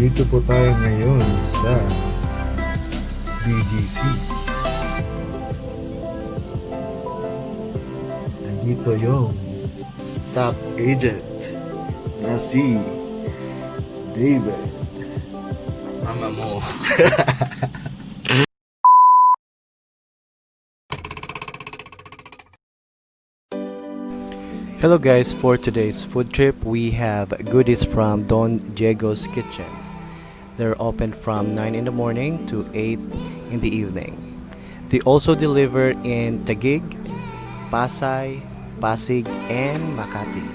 Dito po tayo ngayon sa BGC. Nandito yung top agent na si David. Mama mo. Hello guys, for today's food trip we have goodies from Don Diego's Kitchen. They're open from 9 in the morning to 8 in the evening. They also deliver in Taguig, Pasay, Pasig, and Makati.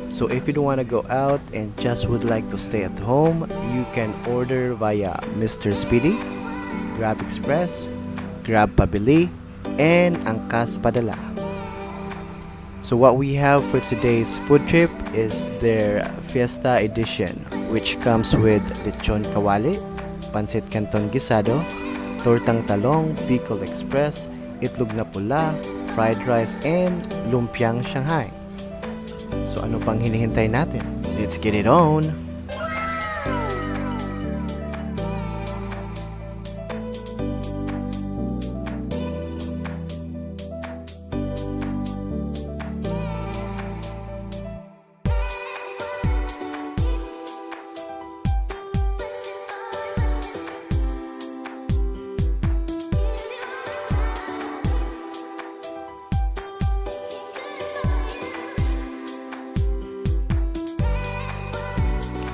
So if you don't want to go out and just would like to stay at home, you can order via Mr. Speedy, Grab Express, Grab Pabili, and Angkas Padala. So what we have for today's food trip is their Fiesta Edition, which comes with lechon kawali, pancit canton gisado, tortang talong, pickle express, itlog na pula, fried rice, and lumpiang Shanghai. So ano pang hinihintay natin? Let's get it on!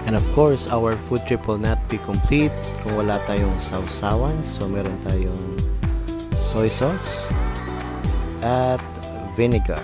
And of course, our food trip will not be complete kung wala tayong sausawan. So meron tayong soy sauce at vinegar.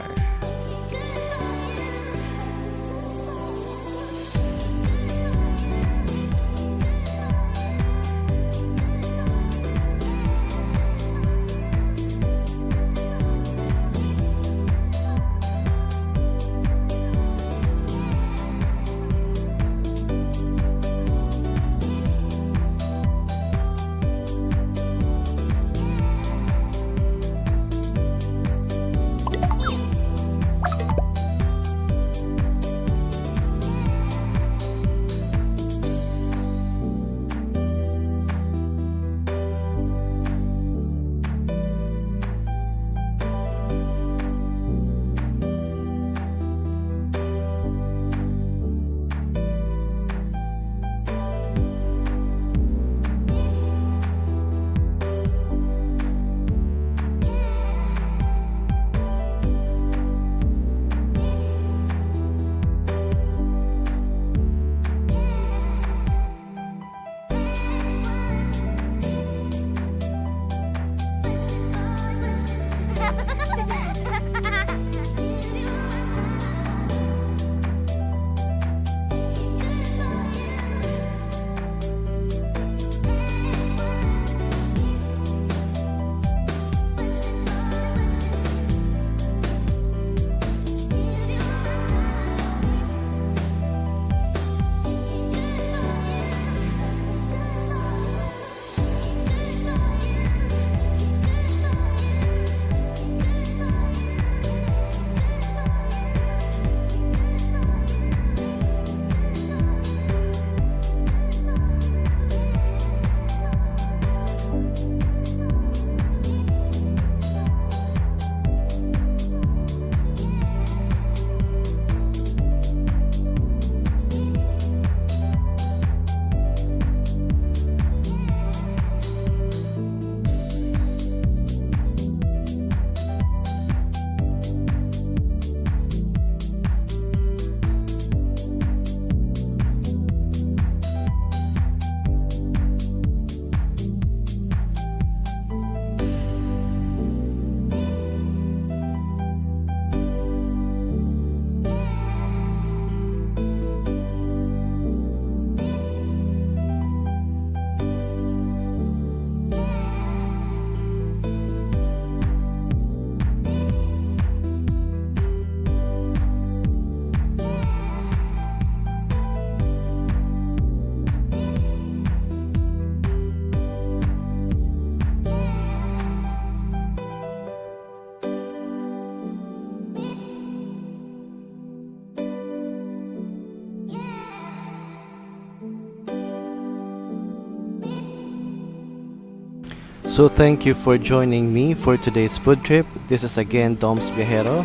So thank you for joining me for today's food trip. This is again Dom's Viajero.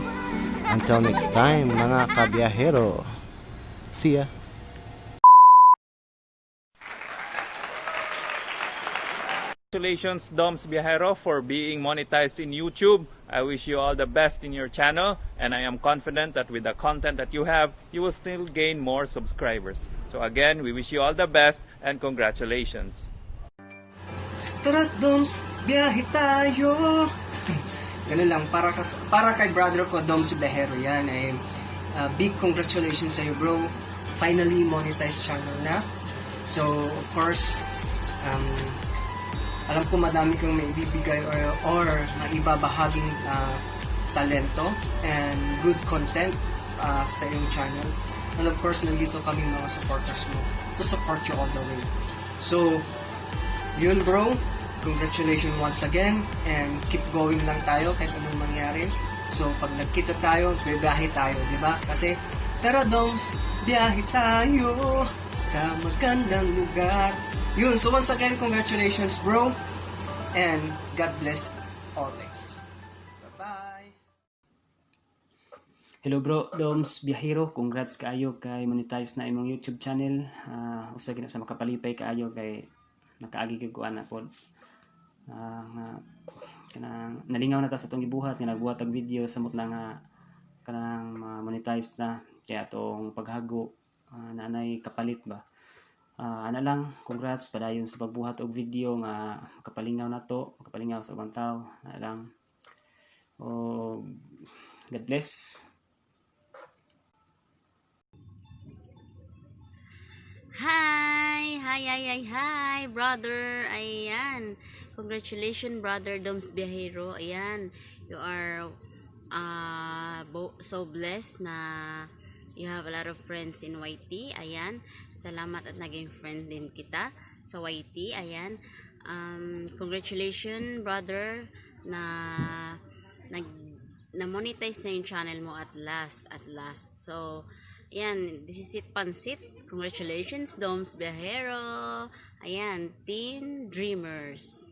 Until next time, mga kabiyahero. See ya. Congratulations, Doms Viajero, for being monetized in YouTube. I wish you all the best in your channel, and I am confident that with the content that you have, you will still gain more subscribers. So again, we wish you all the best and congratulations. Tara, Doms, biyahe tayo. Ganun lang, para kay brother ko, Doms Behero yan. Big congratulations sa iyo, bro. Finally, monetized channel na. So, of course, alam ko madami kang maibibigay or maibabahaging talento and good content sa iyong channel. And of course, nandito kami mga supporters mo to support you all the way. So, yun bro, congratulations once again and keep going lang tayo kahit anong mangyari. So pag nagkita tayo, biyahe tayo, di ba? Kasi tara Doms, biyahe tayo sa magandang lugar. Yun, so once again, congratulations bro and God bless always. Bye-bye. Hello bro, Doms Biyahero, congrats kaayo kay monetize na imong YouTube channel. Usa gina sa makapalipay kaayo kay nakaagi kay kuan na pod. Nga kanang nalingaw na ta sa atong gibuhat nga nagbuhat og video samot na nga kanang monetize na kaya atong paghago nanay kapalit ba. Ana lang, congrats padayon sa pagbuhat og video nga makapalingaw na to, makapalingaw sa ubang tawo. Ana lang. O God bless. Hi, brother. Ayan. Congratulations, brother Doms Biyahero. Ayan. You are so blessed na you have a lot of friends in YT. Ayan. Salamat at naging friend din kita sa YT. Ayan. Congratulations, brother, na na-monetize na yung channel mo at last. So, ayan, this is it, Pansit. Congratulations, Doms Biyahero. Ayan, Team Dreamers.